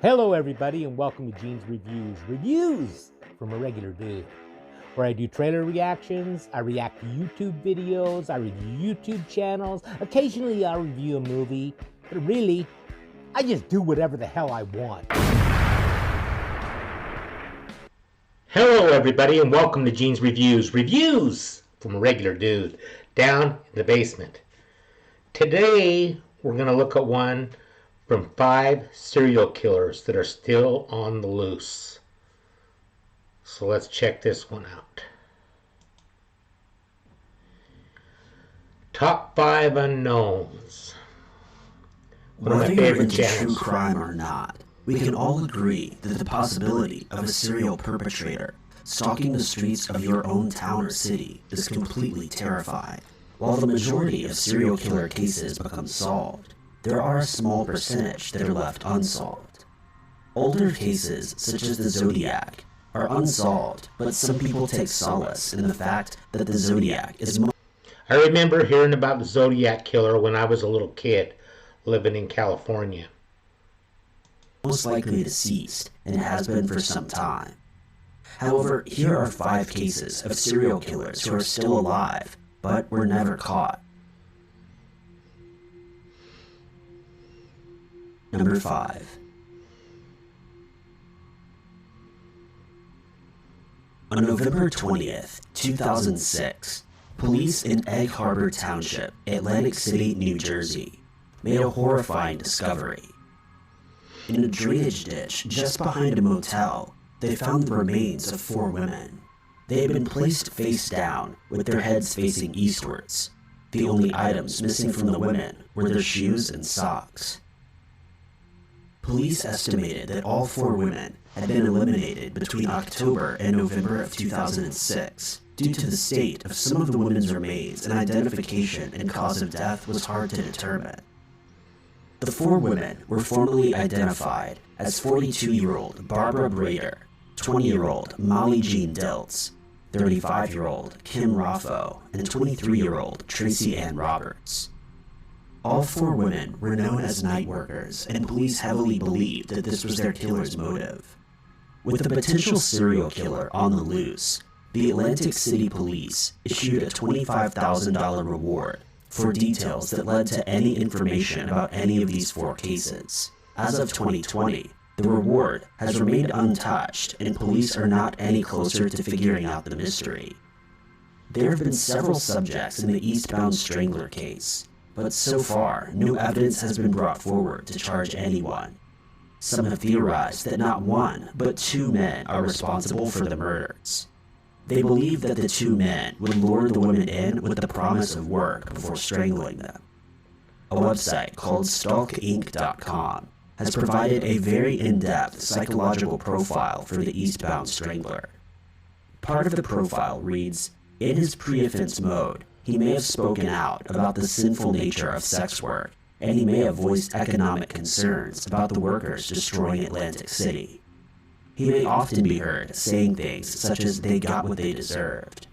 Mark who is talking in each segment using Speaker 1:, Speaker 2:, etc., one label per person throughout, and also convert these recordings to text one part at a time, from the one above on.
Speaker 1: Hello everybody and welcome to Gene's Reviews from a regular dude, where I do trailer reactions, I react to YouTube videos, I review YouTube channels, occasionally I'll review a movie, but really, I just do whatever the hell I want. Hello everybody and welcome to Gene's Reviews from a regular dude, down in the basement. Today, we're going to look at one from 5 serial killers that are still on the loose. So let's check this one out. Top 5 unknowns.
Speaker 2: Whether you're into true crime or not, we can all agree that the possibility of a serial perpetrator stalking the streets of your own town or city is completely terrifying. While the majority of serial killer cases become solved, there are a small percentage that are left unsolved. Older cases, such as the Zodiac, are unsolved, but some people take solace in the fact that the Zodiac is
Speaker 1: I remember hearing about the Zodiac killer when I was a little kid living in California.
Speaker 2: Most likely deceased, and has been for some time. However, here are 5 cases of serial killers who are still alive, but were never caught. Number 5. On November 20th, 2006, police in Egg Harbor Township, Atlantic City, New Jersey, made a horrifying discovery. In a drainage ditch just behind a motel, they found the remains of 4 women. They had been placed face down, with their heads facing eastwards. The only items missing from the women were their shoes and socks. Police estimated that all 4 women had been eliminated between October and November of 2006 due to the state of some of the women's remains, and identification and cause of death was hard to determine. The 4 women were formally identified as 42-year-old Barbara Brader, 20-year-old Molly Jean Diltz, 35-year-old Kim Raffo, and 23-year-old Tracy Ann Roberts. All 4 women were known as night workers, and police heavily believed that this was their killer's motive. With the potential serial killer on the loose, the Atlantic City Police issued a $25,000 reward for details that led to any information about any of these 4 cases. As of 2020, the reward has remained untouched, and police are not any closer to figuring out the mystery. There have been several subjects in the Eastbound Strangler case, but so far, no evidence has been brought forward to charge anyone. Some have theorized that not 1, but 2 men are responsible for the murders. They believe that the 2 men would lure the women in with the promise of work before strangling them. A website called stalkinc.com has provided a very in-depth psychological profile for the Eastbound Strangler. Part of the profile reads, "In his pre-offense mode, he may have spoken out about the sinful nature of sex work, and he may have voiced economic concerns about the workers destroying Atlantic City. He may often be heard saying things such as they got what they deserved."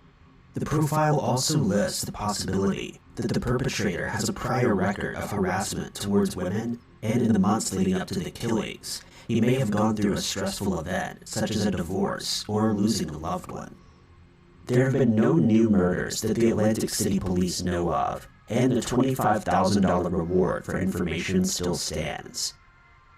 Speaker 2: The profile also lists the possibility that the perpetrator has a prior record of harassment towards women, and in the months leading up to the killings, he may have gone through a stressful event such as a divorce or losing a loved one. There have been no new murders that the Atlantic City Police know of, and a $25,000 reward for information still stands.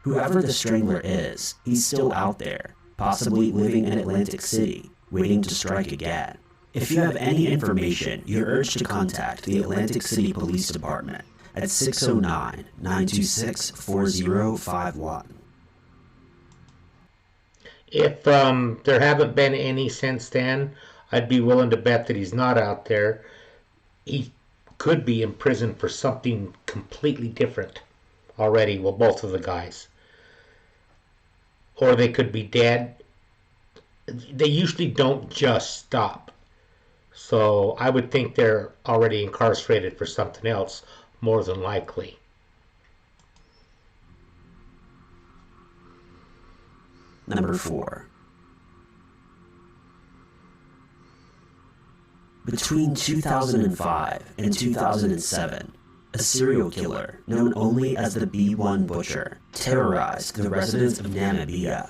Speaker 2: Whoever the Strangler is, he's still out there, possibly living in Atlantic City, waiting to strike again. If you have any information, you're urged to contact the Atlantic City Police Department at 609-926-4051.
Speaker 1: If there haven't been any since then, I'd be willing to bet that he's not out there. He could be in prison for something completely different already, well, both of the guys. Or they could be dead. They usually don't just stop. So I would think they're already incarcerated for something else, more than likely.
Speaker 2: Number 4. Between 2005 and 2007, a serial killer known only as the B1 Butcher terrorized the residents of Namibia.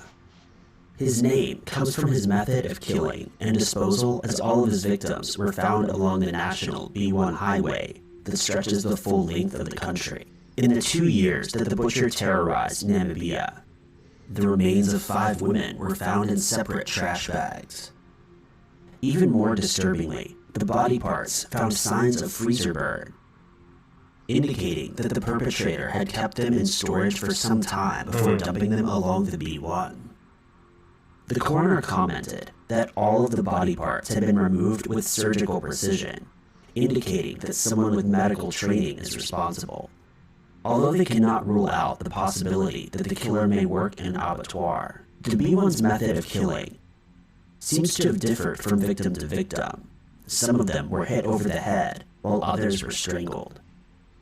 Speaker 2: His name comes from his method of killing and disposal, as all of his victims were found along the national B1 highway that stretches the full length of the country. In the 2 years that the Butcher terrorized Namibia, the remains of 5 women were found in separate trash bags. Even more disturbingly, the body parts found signs of freezer burn, indicating that the perpetrator had kept them in storage for some time before dumping them along the B1. The coroner commented that all of the body parts had been removed with surgical precision, indicating that someone with medical training is responsible. Although they cannot rule out the possibility that the killer may work in an abattoir, the B1's method of killing seems to have differed from victim to victim. Some of them were hit over the head, while others were strangled.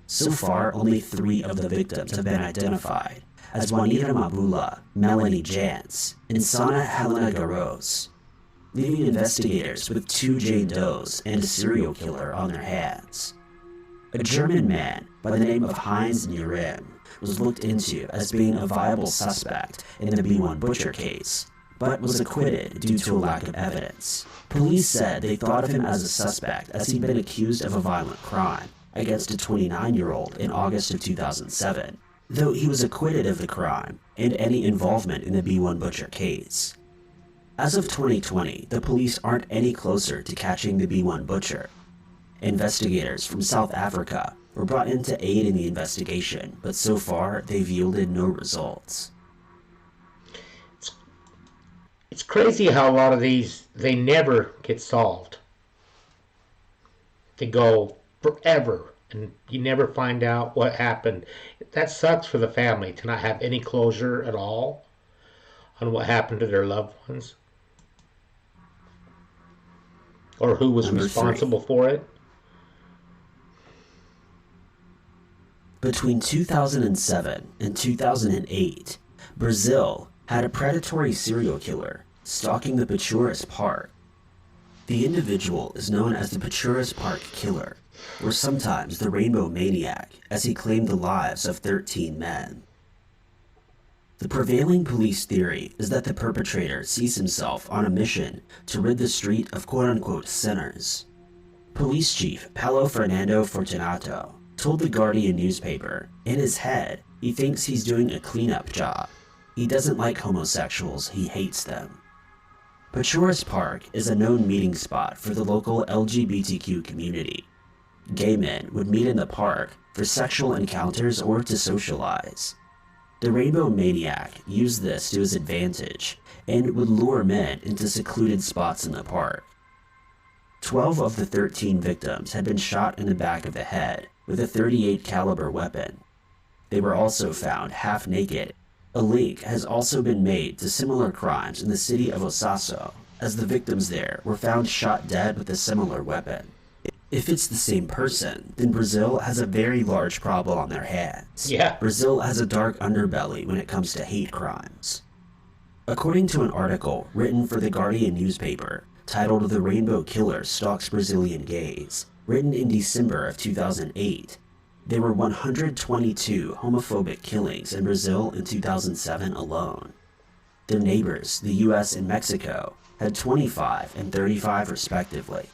Speaker 2: So far, only 3 of the victims have been identified, as Juanita Mabula, Melanie Jantz, and Sana Helena Garros, leaving investigators with 2 Jane Does and a serial killer on their hands. A German man by the name of Heinz Nurem was looked into as being a viable suspect in the B1 Butcher case, but was acquitted due to a lack of evidence. Police said they thought of him as a suspect as he'd been accused of a violent crime against a 29-year-old in August of 2007, though he was acquitted of the crime and any involvement in the B1 Butcher case. As of 2020, the police aren't any closer to catching the B1 Butcher. Investigators from South Africa were brought in to aid in the investigation, but so far they've yielded no results.
Speaker 1: It's crazy how a lot of these, they never get solved. They go forever, and you never find out what happened. That sucks for the family to not have any closure at all on what happened to their loved ones, or who was responsible for it.
Speaker 2: Between 2007 and 2008, Brazil had a predatory serial killer stalking the Pachuras Park. The individual is known as the Pachuras Park Killer, or sometimes the Rainbow Maniac, as he claimed the lives of 13 men. The prevailing police theory is that the perpetrator sees himself on a mission to rid the street of quote-unquote sinners. Police Chief Paulo Fernando Fortunato told the Guardian newspaper, in his head, he thinks he's doing a cleanup job. He doesn't like homosexuals, he hates them. Pachuras Park is a known meeting spot for the local LGBTQ community. Gay men would meet in the park for sexual encounters or to socialize. The Rainbow Maniac used this to his advantage and would lure men into secluded spots in the park. 12 of the 13 victims had been shot in the back of the head with a .38 caliber weapon. They were also found half naked. A link has also been made to similar crimes in the city of Osaso, as the victims there were found shot dead with a similar weapon. If it's the same person, then Brazil has a very large problem on their hands.
Speaker 1: Yeah.
Speaker 2: Brazil has a dark underbelly when it comes to hate crimes. According to an article written for the Guardian newspaper titled "The Rainbow Killer Stalks Brazilian Gays," written in December of 2008, there were 122 homophobic killings in Brazil in 2007 alone. Their neighbors, the US and Mexico, had 25 and 35 respectively.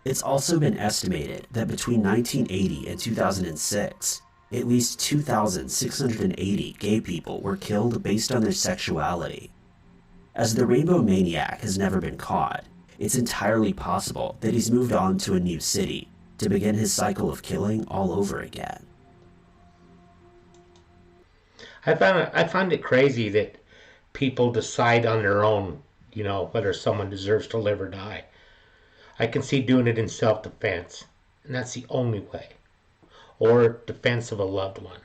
Speaker 2: It's also been estimated that between 1980 and 2006, at least 2,680 gay people were killed based on their sexuality. As the Rainbow Maniac has never been caught, it's entirely possible that he's moved on to a new city to begin his cycle of killing all over again.
Speaker 1: I find it crazy that people decide on their own, whether someone deserves to live or die. I can see doing it in self-defense, and that's the only way. Or defense of a loved one.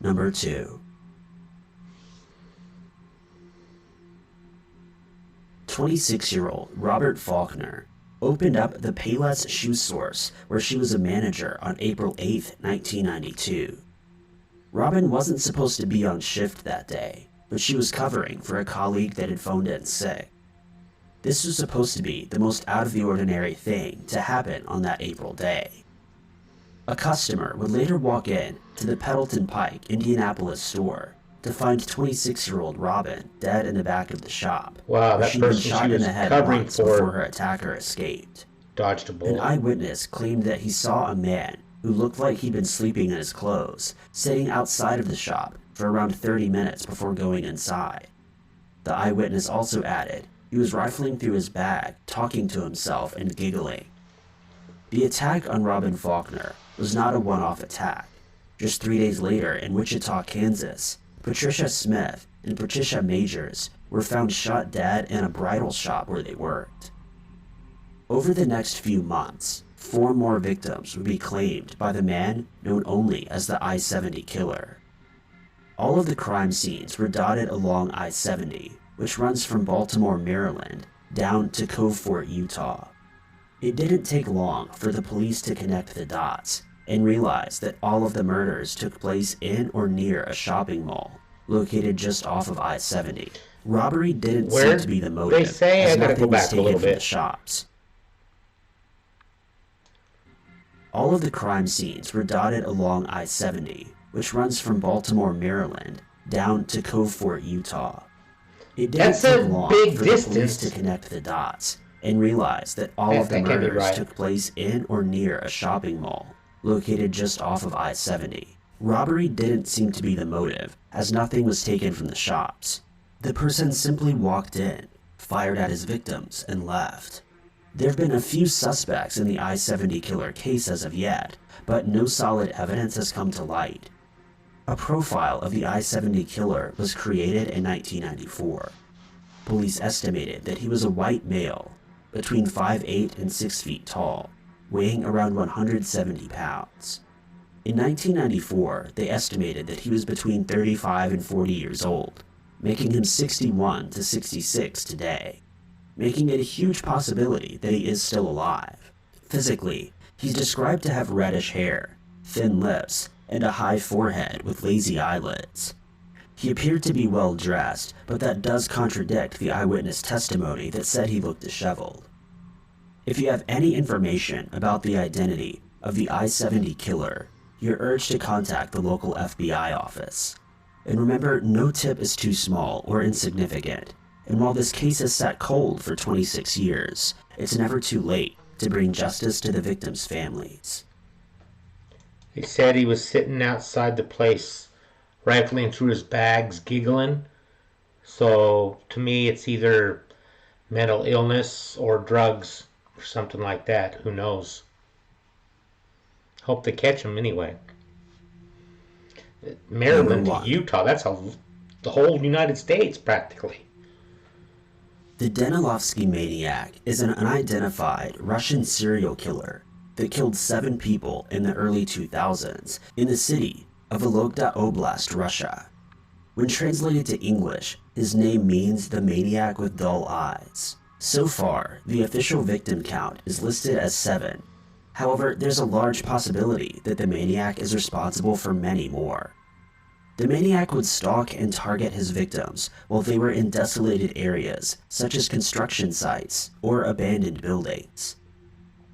Speaker 2: Number 2. 26-year-old Robert Faulkner opened up the Payless Shoe Source where she was a manager on April 8, 1992. Robin wasn't supposed to be on shift that day, but she was covering for a colleague that had phoned in sick. This was supposed to be the most out-of-the-ordinary thing to happen on that April day. A customer would later walk in to the Pendleton Pike, Indianapolis store to find 26-year-old Robin dead in the back of the shop.
Speaker 1: Wow, that
Speaker 2: she'd been
Speaker 1: person
Speaker 2: shot
Speaker 1: she
Speaker 2: in
Speaker 1: was
Speaker 2: the head
Speaker 1: covering
Speaker 2: once
Speaker 1: for
Speaker 2: before her attacker escaped.
Speaker 1: dodged a
Speaker 2: An
Speaker 1: bullet.
Speaker 2: eyewitness claimed that he saw a man who looked like he'd been sleeping in his clothes, sitting outside of the shop for around 30 minutes before going inside. The eyewitness also added he was rifling through his bag, talking to himself and giggling. The attack on Robin Faulkner was not a one-off attack. Just 3 days later in Wichita, Kansas, Patricia Smith and Patricia Majors were found shot dead in a bridal shop where they worked. Over the next few months, 4 more victims would be claimed by the man known only as the I-70 killer. All of the crime scenes were dotted along I-70, which runs from Baltimore, Maryland, down to Cove Fort, Utah. It didn't take long for the police to connect the dots and realize that all of the murders took place in or near a shopping mall located just off of I-70. Robbery didn't seem to be the motive,
Speaker 1: They say
Speaker 2: as
Speaker 1: I gotta
Speaker 2: nothing
Speaker 1: go
Speaker 2: was
Speaker 1: back a
Speaker 2: taken
Speaker 1: little
Speaker 2: from the
Speaker 1: bit.
Speaker 2: shops. All of the crime scenes were dotted along I-70, which runs from Baltimore, Maryland, down to Cove Fort, Utah. It didn't
Speaker 1: That's a
Speaker 2: take long
Speaker 1: big
Speaker 2: for the police
Speaker 1: distance.
Speaker 2: to connect the dots and realize that all of the
Speaker 1: That can't be
Speaker 2: murders
Speaker 1: right.
Speaker 2: took place in or near a shopping mall located just off of I-70. Robbery didn't seem to be the motive, as nothing was taken from the shops. The person simply walked in, fired at his victims, and left. There have been a few suspects in the I-70 killer case as of yet, but no solid evidence has come to light. A profile of the I-70 killer was created in 1994. Police estimated that he was a white male, between 5'8" and 6 feet tall, weighing around 170 pounds. In 1994, they estimated that he was between 35 and 40 years old, making him 61 to 66 today, making it a huge possibility that he is still alive. Physically, he's described to have reddish hair, thin lips, and a high forehead with lazy eyelids. He appeared to be well dressed, but that does contradict the eyewitness testimony that said he looked disheveled. If you have any information about the identity of the I-70 killer, you're urged to contact the local FBI office. And remember, no tip is too small or insignificant, and while this case has sat cold for 26 years, it's never too late to bring justice to the victims' families.
Speaker 1: He said he was sitting outside the place, rifling through his bags, giggling. So, to me, it's either mental illness or drugs or something like that. Who knows? Hope they catch him anyway. Maryland to Utah, that's the whole United States practically.
Speaker 2: The Denalovsky Maniac is an unidentified Russian serial killer that killed 7 people in the early 2000s in the city of Vologda Oblast, Russia. When translated to English, his name means the maniac with dull eyes. So far, the official victim count is listed as 7. However, there's a large possibility that the maniac is responsible for many more. The maniac would stalk and target his victims while they were in desolated areas, such as construction sites or abandoned buildings.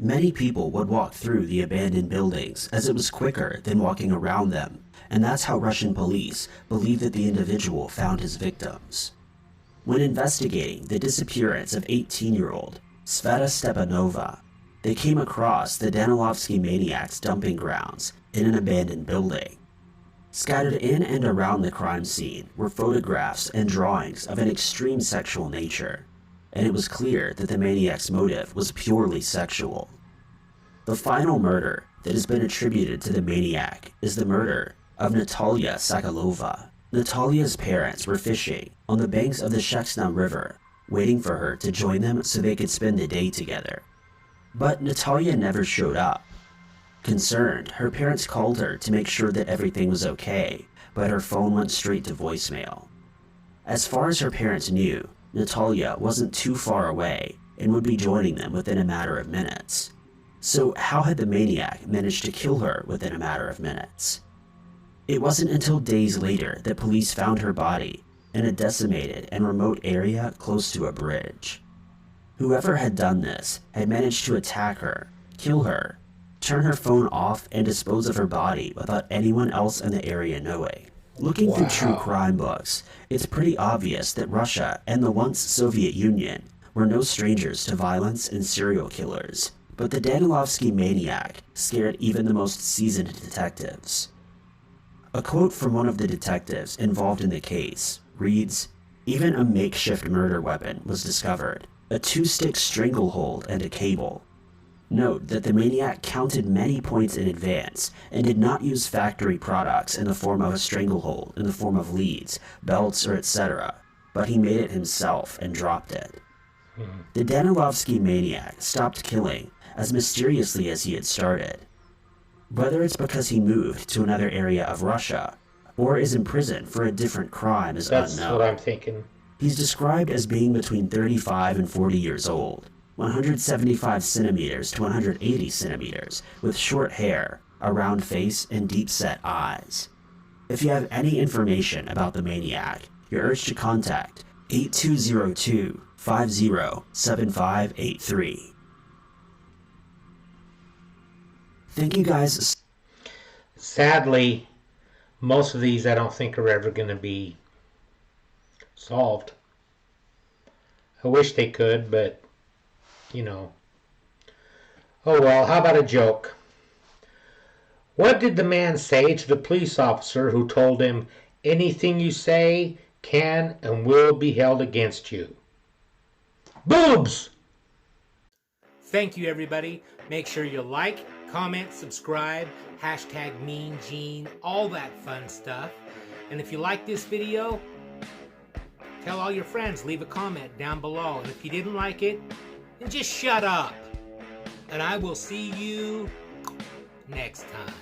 Speaker 2: Many people would walk through the abandoned buildings as it was quicker than walking around them, and that's how Russian police believe that the individual found his victims. When investigating the disappearance of 18-year-old Sveta Stepanova, they came across the Denalovsky Maniac's dumping grounds in an abandoned building. Scattered in and around the crime scene were photographs and drawings of an extreme sexual nature, and it was clear that the maniac's motive was purely sexual. The final murder that has been attributed to the maniac is the murder of Natalya Sakalova. Natalya's parents were fishing on the banks of the Sheksna River, waiting for her to join them so they could spend the day together. But Natalya never showed up. Concerned, her parents called her to make sure that everything was okay, but her phone went straight to voicemail. As far as her parents knew, Natalya wasn't too far away and would be joining them within a matter of minutes. So how had the maniac managed to kill her within a matter of minutes? It wasn't until days later that police found her body in a decimated and remote area close to a bridge. Whoever had done this had managed to attack her, kill her, turn her phone off, and dispose of her body without anyone else in the area knowing. Looking through true crime books, it's pretty obvious that Russia and the once Soviet Union were no strangers to violence and serial killers, but the Denalovsky Maniac scared even the most seasoned detectives. A quote from one of the detectives involved in the case reads, "Even a makeshift murder weapon was discovered, a 2-stick stranglehold and a cable." Note that the maniac counted many points in advance and did not use factory products in the form of a stranglehold, in the form of leads, belts, or etc., but he made it himself and dropped it. The Denalovsky Maniac stopped killing as mysteriously as he had started. Whether it's because he moved to another area of Russia or is in prison for a different crime is unknown.
Speaker 1: That's what I'm thinking.
Speaker 2: He's described as being between 35 and 40 years old, 175 centimeters to 180 centimeters, with short hair, a round face, and deep-set eyes. If you have any information about the maniac, you're urged to contact 8202-507583. Thank you guys.
Speaker 1: Sadly, most of these I don't think are ever going to be solved. I wish they could, but, you know. Oh well, how about a joke? What did the man say to the police officer who told him, "Anything you say can and will be held against you"? Boobs! Thank you, everybody. Make sure you like, comment, subscribe, hashtag Mean Gene, all that fun stuff. And if you like this video, tell all your friends, leave a comment down below. And if you didn't like it, then just shut up. And I will see you next time.